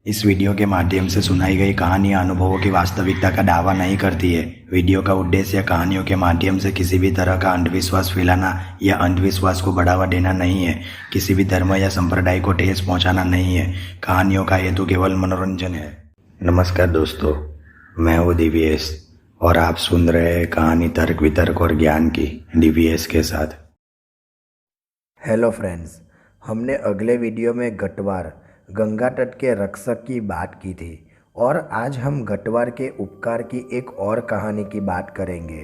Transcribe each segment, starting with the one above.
इस वीडियो के माध्यम से सुनाई गई कहानियां अनुभवों की वास्तविकता का दावा नहीं करती है। वीडियो का उद्देश्य कहानियों के माध्यम से किसी भी तरह का अंधविश्वास फैलाना या अंधविश्वास को बढ़ावा देना नहीं है। किसी भी धर्म या संप्रदाय को ठेस पहुंचाना नहीं है। कहानियों का हेतु केवल मनोरंजन है। नमस्कार दोस्तों, मैं हूँ दिव्येश और आप सुन रहे हैं कहानी तर्क वितर्क और ज्ञान की दिव्येश के साथ। हेलो फ्रेंड्स, हमने अगले वीडियो में गटवार गंगा तट के रक्षक की बात की थी और आज हम गटवार के उपकार की एक और कहानी की बात करेंगे।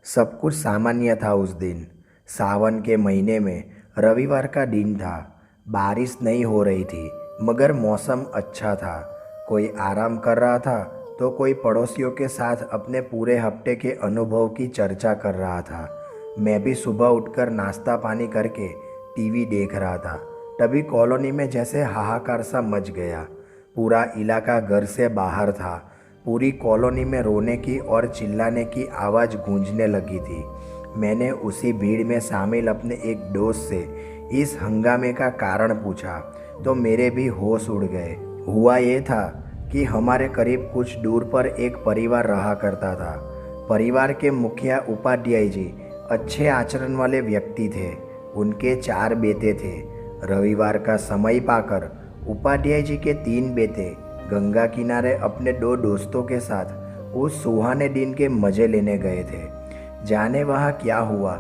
सब कुछ सामान्य था उस दिन। सावन के महीने में रविवार का दिन था। बारिश नहीं हो रही थी मगर मौसम अच्छा था। कोई आराम कर रहा था तो कोई पड़ोसियों के साथ अपने पूरे हफ्ते के अनुभव की चर्चा कर रहा था। मैं भी सुबह उठकर नाश्ता पानी करके टीवी देख रहा था। तभी कॉलोनी में जैसे हाहाकार सा मच गया। पूरा इलाका घर से बाहर था। पूरी कॉलोनी में रोने की और चिल्लाने की आवाज़ गूंजने लगी थी। मैंने उसी भीड़ में शामिल अपने एक दोस्त से इस हंगामे का कारण पूछा तो मेरे भी होश उड़ गए। हुआ ये था कि हमारे करीब कुछ दूर पर एक परिवार रहा करता था। परिवार के मुखिया उपाध्याय जी अच्छे आचरण वाले व्यक्ति थे। उनके 4 बेटे थे। रविवार का समय पाकर उपाध्याय जी के 3 बेटे गंगा किनारे अपने 2 दोस्तों के साथ उस सुहाने दिन के मज़े लेने गए थे। जाने वहाँ क्या हुआ,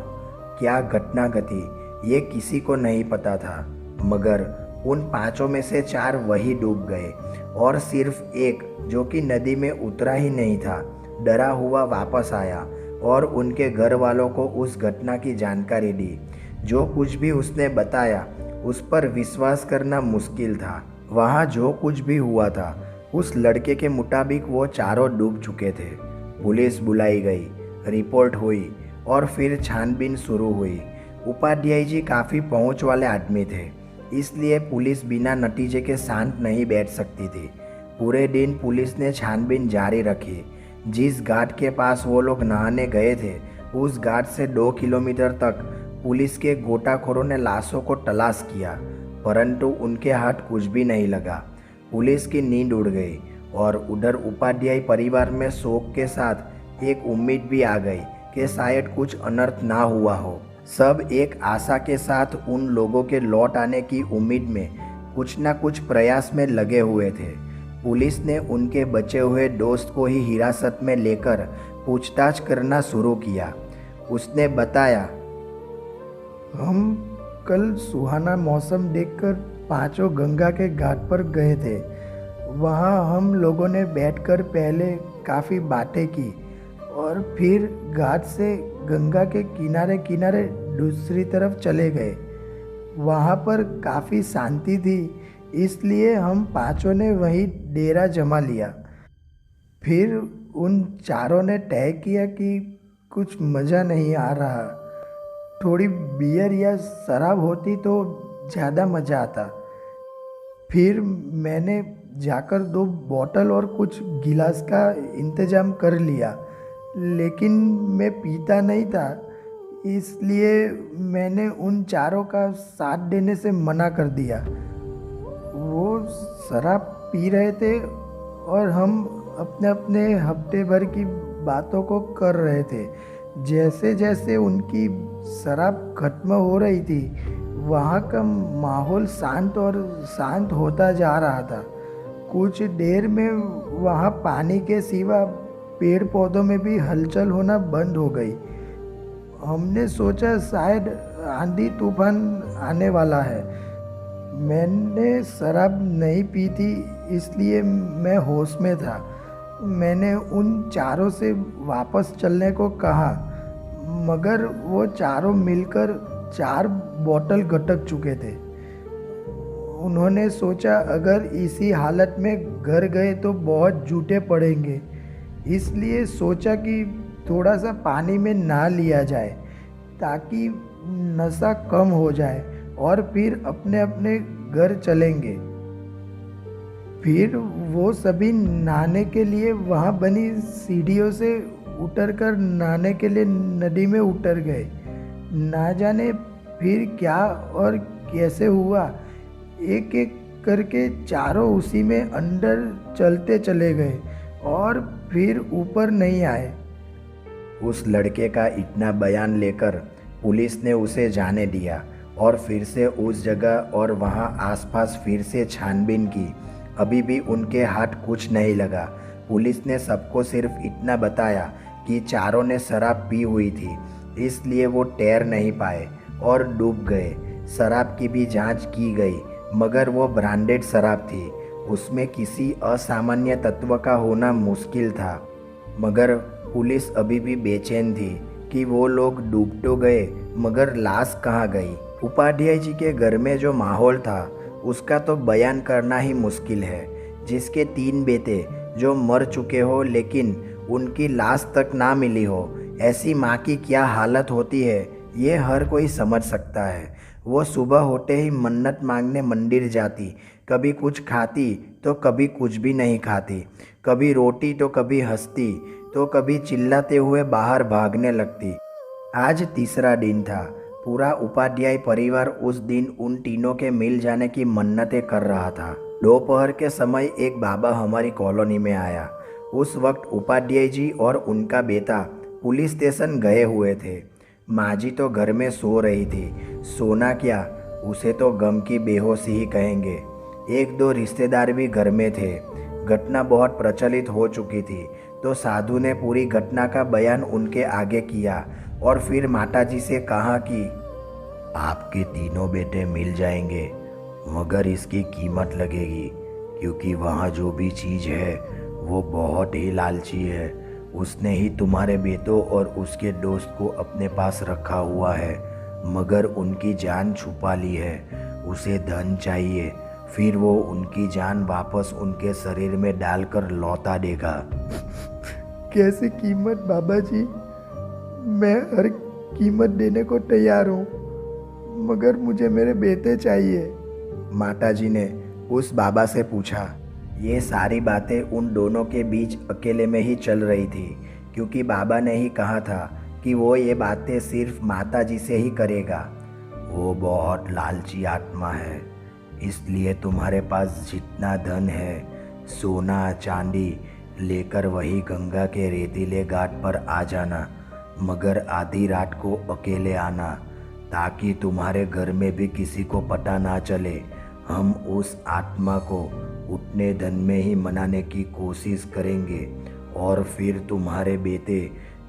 क्या घटना घटी, ये किसी को नहीं पता था। मगर उन 5 में से 4 वही डूब गए और सिर्फ एक, जो कि नदी में उतरा ही नहीं था, डरा हुआ वापस आया और उनके घर वालों को उस घटना की जानकारी दी। जो कुछ भी उसने बताया उस पर विश्वास करना मुश्किल था। वहाँ जो कुछ भी हुआ था उस लड़के के मुताबिक वो चारों डूब चुके थे। पुलिस बुलाई गई, रिपोर्ट हुई और फिर छानबीन शुरू हुई। उपाध्याय जी काफ़ी पहुँच वाले आदमी थे, इसलिए पुलिस बिना नतीजे के शांत नहीं बैठ सकती थी। पूरे दिन पुलिस ने छानबीन जारी रखी। जिस घाट के पास वो लोग नहाने गए थे उस घाट से 2 किलोमीटर तक पुलिस के गोताखोरों ने लाशों को तलाश किया, परंतु उनके हाथ कुछ भी नहीं लगा। पुलिस की नींद उड़ गई और उधर उपाध्याय परिवार में शोक के साथ एक उम्मीद भी आ गई कि शायद कुछ अनर्थ ना हुआ हो। सब एक आशा के साथ उन लोगों के लौट आने की उम्मीद में कुछ ना कुछ प्रयास में लगे हुए थे। पुलिस ने उनके बचे हुए दोस्त को ही हिरासत में लेकर पूछताछ करना शुरू किया। उसने बताया, हम कल सुहाना मौसम देखकर 5 गंगा के घाट पर गए थे। वहाँ हम लोगों ने बैठकर पहले काफ़ी बातें की और फिर घाट से गंगा के किनारे किनारे दूसरी तरफ चले गए। वहाँ पर काफ़ी शांति थी, इसलिए हम 5 ने वहीं डेरा जमा लिया। फिर उन 4 ने तय किया कि कुछ मज़ा नहीं आ रहा, थोड़ी बियर या शराब होती तो ज़्यादा मज़ा आता। फिर मैंने जाकर 2 बोतल और कुछ गिलास का इंतज़ाम कर लिया, लेकिन मैं पीता नहीं था, इसलिए मैंने उन 4 का साथ देने से मना कर दिया। वो शराब पी रहे थे और हम अपने अपने हफ्ते भर की बातों को कर रहे थे। जैसे जैसे उनकी शराब खत्म हो रही थी वहाँ का माहौल शांत और शांत होता जा रहा था। कुछ देर में वहाँ पानी के सिवा पेड़ पौधों में भी हलचल होना बंद हो गई। हमने सोचा शायद आंधी तूफान आने वाला है। मैंने शराब नहीं पी थी, इसलिए मैं होश में था। मैंने उन 4 से वापस चलने को कहा, मगर वो 4 मिलकर 4 बोतल गटक चुके थे। उन्होंने सोचा अगर इसी हालत में घर गए तो बहुत झूठे पड़ेंगे, इसलिए सोचा कि थोड़ा सा पानी में नहा लिया जाए ताकि नशा कम हो जाए और फिर अपने अपने घर चलेंगे। फिर वो सभी नहाने के लिए वहाँ बनी सीढ़ियों से उतरकर नहाने के लिए नदी में उतर गए। ना जाने फिर क्या और कैसे हुआ, एक एक करके चारों उसी में अंदर चलते चले गए और फिर ऊपर नहीं आए। उस लड़के का इतना बयान लेकर पुलिस ने उसे जाने दिया और फिर से उस जगह और वहाँ आसपास फिर से छानबीन की। अभी भी उनके हाथ कुछ नहीं लगा। पुलिस ने सबको सिर्फ इतना बताया कि चारों ने शराब पी हुई थी, इसलिए वो तैर नहीं पाए और डूब गए। शराब की भी जांच की गई, मगर वो ब्रांडेड शराब थी। उसमें किसी असामान्य तत्व का होना मुश्किल था। मगर पुलिस अभी भी बेचैन थी कि वो लोग डूब तो गए, मगर लाश कहाँ गई। उपाध्याय जी के घर में जो माहौल था उसका तो बयान करना ही मुश्किल है। जिसके 3 बेटे जो मर चुके हो लेकिन उनकी लाश तक ना मिली हो, ऐसी माँ की क्या हालत होती है ये हर कोई समझ सकता है। वो सुबह होते ही मन्नत मांगने मंदिर जाती, कभी कुछ खाती तो कभी कुछ भी नहीं खाती, कभी रोटी तो कभी हंसती तो कभी चिल्लाते हुए बाहर भागने लगती। आज तीसरा दिन था। पूरा उपाध्याय परिवार उस दिन उन तीनों के मिल जाने की मन्नतें कर रहा था। दोपहर के समय एक बाबा हमारी कॉलोनी में आया। उस वक्त उपाध्याय जी और उनका बेटा पुलिस स्टेशन गए हुए थे। माँ जी तो घर में सो रही थी। सोना क्या, उसे तो गम की बेहोशी ही कहेंगे। 1-2 रिश्तेदार भी घर में थे। घटना बहुत प्रचलित हो चुकी थी, तो साधु ने पूरी घटना का बयान उनके आगे किया और फिर माताजी से कहा कि आपके तीनों बेटे मिल जाएंगे, मगर इसकी कीमत लगेगी, क्योंकि वहाँ जो भी चीज़ है वो बहुत ही लालची है। उसने ही तुम्हारे बेटों और उसके दोस्त को अपने पास रखा हुआ है, मगर उनकी जान छुपा ली है। उसे धन चाहिए, फिर वो उनकी जान वापस उनके शरीर में डालकर लौटा देगा। कैसी कीमत बाबा जी? मैं हर कीमत देने को तैयार हूँ, मगर मुझे मेरे बेटे चाहिए। माताजी ने उस बाबा से पूछा। ये सारी बातें उन दोनों के बीच अकेले में ही चल रही थी, क्योंकि बाबा ने ही कहा था कि वो ये बातें सिर्फ माताजी से ही करेगा। वो बहुत लालची आत्मा है, इसलिए तुम्हारे पास जितना धन है, सोना चांदी लेकर वही गंगा के रेतीले घाट पर आ जाना, मगर आधी रात को अकेले आना, ताकि तुम्हारे घर में भी किसी को पता ना चले। हम उस आत्मा को उतने धन में ही मनाने की कोशिश करेंगे और फिर तुम्हारे बेटे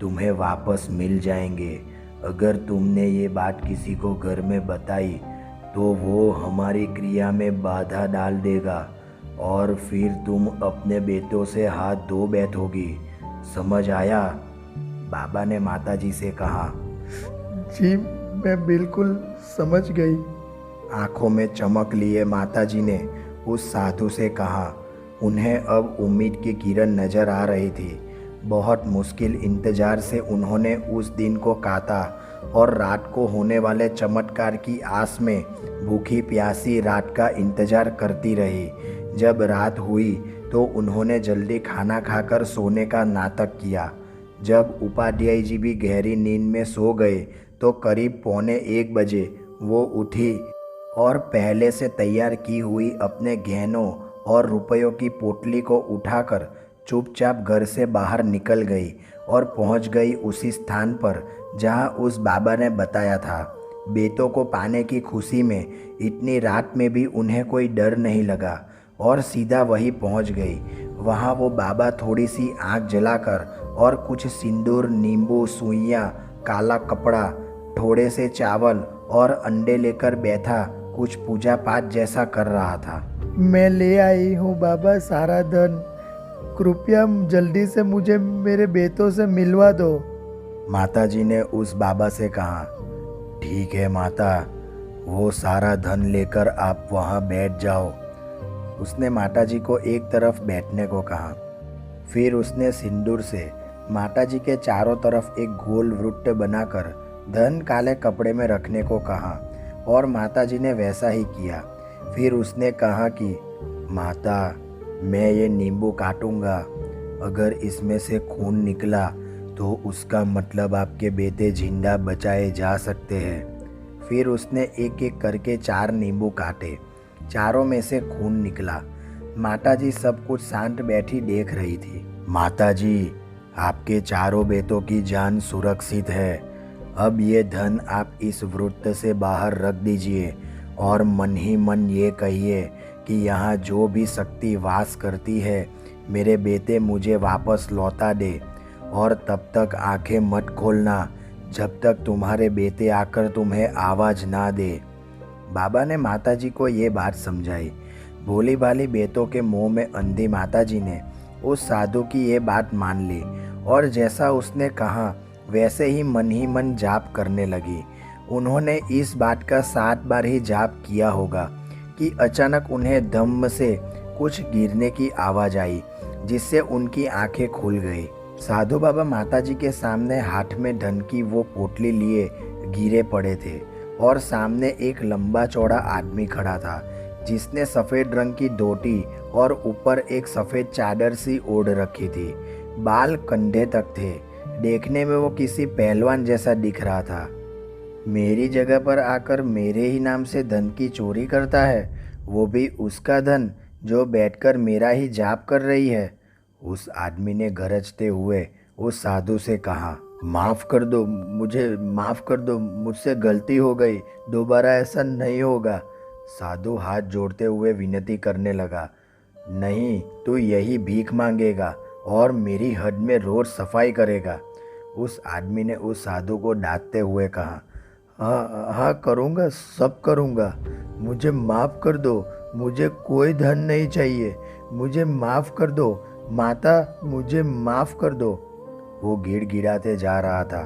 तुम्हें वापस मिल जाएंगे। अगर तुमने ये बात किसी को घर में बताई तो वो हमारी क्रिया में बाधा डाल देगा और फिर तुम अपने बेटों से हाथ धो बैठोगी। समझ आया? बाबा ने माताजी से कहा। जी, मैं बिल्कुल समझ गई। आंखों में चमक लिए माताजी ने उस साधु से कहा। उन्हें अब उम्मीद की किरण नजर आ रही थी। बहुत मुश्किल इंतजार से उन्होंने उस दिन को काटा और रात को होने वाले चमत्कार की आस में भूखी प्यासी रात का इंतजार करती रही। जब रात हुई तो उन्होंने जल्दी खाना खाकर सोने का नाटक किया। जब उपाध्याय जी भी गहरी नींद में सो गए तो करीब 1:45 बजे वो उठी और पहले से तैयार की हुई अपने गहनों और रुपयों की पोटली को उठाकर चुपचाप घर से बाहर निकल गई और पहुंच गई उसी स्थान पर जहां उस बाबा ने बताया था। बेटों को पाने की खुशी में इतनी रात में भी उन्हें कोई डर नहीं लगा और सीधा वहीं पहुंच गई। वहां वो बाबा थोड़ी सी आग जलाकर और कुछ सिंदूर, नींबू, सुइयाँ, काला कपड़ा, थोड़े से चावल और अंडे लेकर बैठा कुछ पूजा पाठ जैसा कर रहा था। मैं ले आई हूँ बाबा सारा धन, कृपया जल्दी से मुझे मेरे बेटों से मिलवा दो। माताजी ने उस बाबा से कहा। ठीक है माता, वो सारा धन लेकर आप वहाँ बैठ जाओ। उसने माताजी को एक तरफ बैठने को कहा। फिर उसने सिंदूर से माताजी के चारों तरफ एक गोल वृत्त बनाकर धन काले कपड़े में रखने को कहा और माताजी ने वैसा ही किया। फिर उसने कहा कि माता, मैं ये नींबू काटूंगा। अगर इसमें से खून निकला तो उसका मतलब आपके बेटे जिंदा बचाए जा सकते हैं। फिर उसने एक एक करके 4 नींबू काटे। चारों में से खून निकला। माताजी सब कुछ शांत बैठी देख रही थी। माताजी, आपके चारों बेटों की जान सुरक्षित है। अब ये धन आप इस वृत्त से बाहर रख दीजिए और मन ही मन ये कहिए कि यहाँ जो भी शक्ति वास करती है, मेरे बेटे मुझे वापस लौटा दे। और तब तक आंखें मत खोलना जब तक तुम्हारे बेटे आकर तुम्हें आवाज़ ना दे। बाबा ने माताजी को ये बात समझाई। भोली भाली बेटों के मुंह में अंधी माताजी ने उस साधु की ये बात मान ली और जैसा उसने कहा वैसे ही मन जाप करने लगी। उन्होंने इस बात का 7 बार ही जाप किया होगा कि अचानक उन्हें धम्म से कुछ गिरने की आवाज़ आई, जिससे उनकी आंखें खुल गई। साधु बाबा माताजी के सामने हाथ में धन की वो पोटली लिए गिरे पड़े थे और सामने एक लंबा चौड़ा आदमी खड़ा था, जिसने सफ़ेद रंग की धोती और ऊपर एक सफ़ेद चादर सी ओढ़ रखी थी। बाल कंधे तक थे। देखने में वो किसी पहलवान जैसा दिख रहा था। मेरी जगह पर आकर मेरे ही नाम से धन की चोरी करता है, वो भी उसका धन जो बैठकर मेरा ही जाप कर रही है। उस आदमी ने गरजते हुए उस साधु से कहा, माफ़ कर दो, मुझे माफ़ कर दो, मुझसे गलती हो गई, दोबारा ऐसा नहीं होगा। साधु हाथ जोड़ते हुए विनती करने लगा, नहीं, तू यही भीख मांगेगा और मेरी हद में रोज़ सफाई करेगा। उस आदमी ने उस साधु को डांटते हुए कहा, हाँ करूँगा, सब करूँगा, मुझे माफ़ कर दो, मुझे कोई धन नहीं चाहिए, मुझे माफ़ कर दो माता, मुझे माफ़ कर दो। वो गिड़गिड़ाते जा रहा था।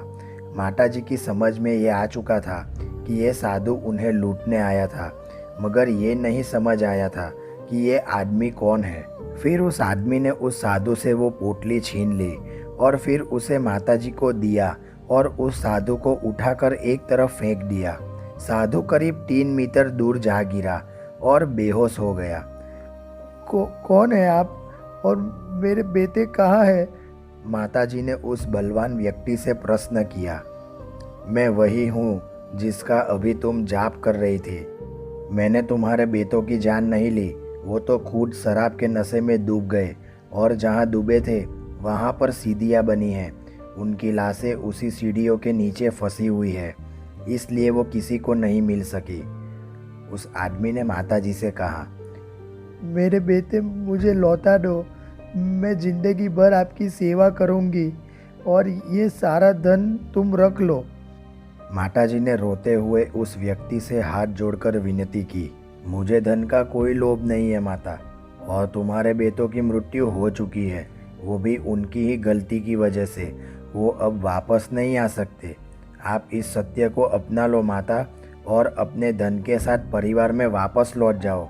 माताजी की समझ में ये आ चुका था कि ये साधु उन्हें लूटने आया था, मगर ये नहीं समझ आया था कि ये आदमी कौन है। फिर उस आदमी ने उस साधु से वो पोटली छीन ली और फिर उसे माताजी को दिया और उस साधु को उठाकर एक तरफ फेंक दिया। साधु करीब 3 मीटर दूर जा गिरा और बेहोश हो गया। कौन है आप और मेरे बेटे कहाँ है? माताजी ने उस बलवान व्यक्ति से प्रश्न किया। मैं वही हूँ जिसका अभी तुम जाप कर रही थी। मैंने तुम्हारे बेटों की जान नहीं ली, वो तो खुद शराब के नशे में डूब गए और जहाँ डूबे थे वहाँ पर सीढ़ियाँ बनी हैं। उनकी लाशें उसी सीढ़ियों के नीचे फंसी हुई है, इसलिए वो किसी को नहीं मिल सकी। उस आदमी ने माताजी से कहा, मेरे बेटे मुझे लौटा दो, मैं ज़िंदगी भर आपकी सेवा करूंगी और ये सारा धन तुम रख लो। माताजी ने रोते हुए उस व्यक्ति से हाथ जोड़कर विनती की, मुझे धन का कोई लोभ नहीं है माता, और तुम्हारे बेटों की मृत्यु हो चुकी है, वो भी उनकी ही गलती की वजह से। वो अब वापस नहीं आ सकते। आप इस सत्य को अपना लो माता और अपने धन के साथ परिवार में वापस लौट जाओ।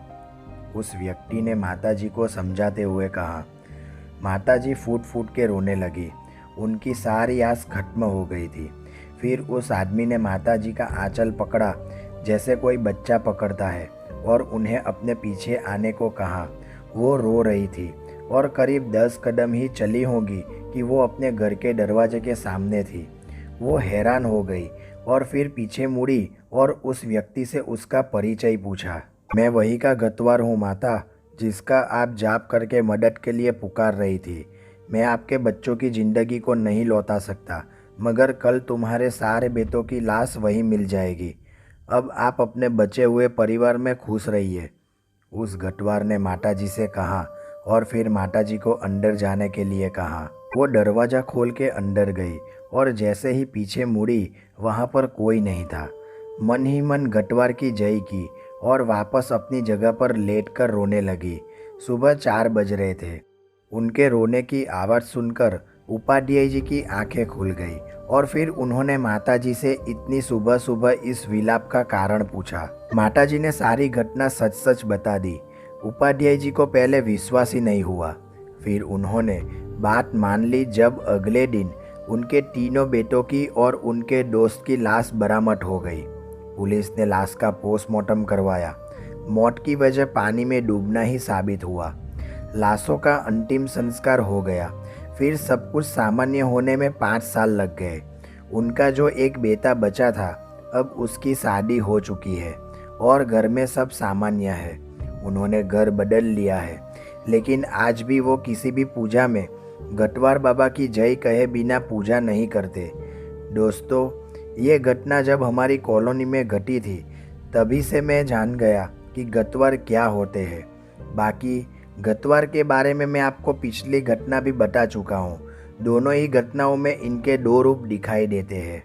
उस व्यक्ति ने माताजी को समझाते हुए कहा। माताजी फूट फूट के रोने लगी। उनकी सारी आस खत्म हो गई थी। फिर उस आदमी ने माताजी का आंचल पकड़ा जैसे कोई बच्चा पकड़ता है और उन्हें अपने पीछे आने को कहा। वो रो रही थी और करीब 10 कदम ही चली होगी कि वो अपने घर के दरवाजे के सामने थी। वो हैरान हो गई और फिर पीछे मुड़ी और उस व्यक्ति से उसका परिचय पूछा। मैं वही का गतवार हूँ माता, जिसका आप जाप करके मदद के लिए पुकार रही थी। मैं आपके बच्चों की ज़िंदगी को नहीं लौटा सकता, मगर कल तुम्हारे सारे बेटों की लाश वहीं मिल जाएगी। अब आप अपने बचे हुए परिवार में खुश रहिए। उस गटवार ने माताजी से कहा और फिर माताजी को अंदर जाने के लिए कहा। वो दरवाज़ा खोल के अंदर गई और जैसे ही पीछे मुड़ी वहाँ पर कोई नहीं था। मन ही मन गटवार की जय की और वापस अपनी जगह पर लेटकर रोने लगी। सुबह 4 बज रहे थे। उनके रोने की आवाज़ सुनकर उपाध्याय जी की आंखें खुल गई और फिर उन्होंने माताजी से इतनी सुबह सुबह इस विलाप का कारण पूछा। माताजी ने सारी घटना सच सच बता दी। उपाध्याय जी को पहले विश्वास ही नहीं हुआ। फिर उन्होंने बात मान ली जब अगले दिन उनके तीनों बेटों की और उनके दोस्त की लाश बरामद हो गई। पुलिस ने लाश का पोस्टमार्टम करवाया। मौत की वजह पानी में डूबना ही साबित हुआ। लाशों का अंतिम संस्कार हो गया। फिर सब कुछ सामान्य होने में 5 साल लग गए। उनका जो एक बेटा बचा था, अब उसकी शादी हो चुकी है और घर में सब सामान्य है। उन्होंने घर बदल लिया है, लेकिन आज भी वो किसी भी पूजा में गटवार बाबा की जय कहे बिना पूजा नहीं करते। दोस्तों, ये घटना जब हमारी कॉलोनी में घटी थी, तभी से मैं जान गया कि गतवार क्या होते हैं। बाकी गतवार के बारे में मैं आपको पिछली घटना भी बता चुका हूँ। दोनों ही घटनाओं में इनके 2 रूप दिखाई देते हैं।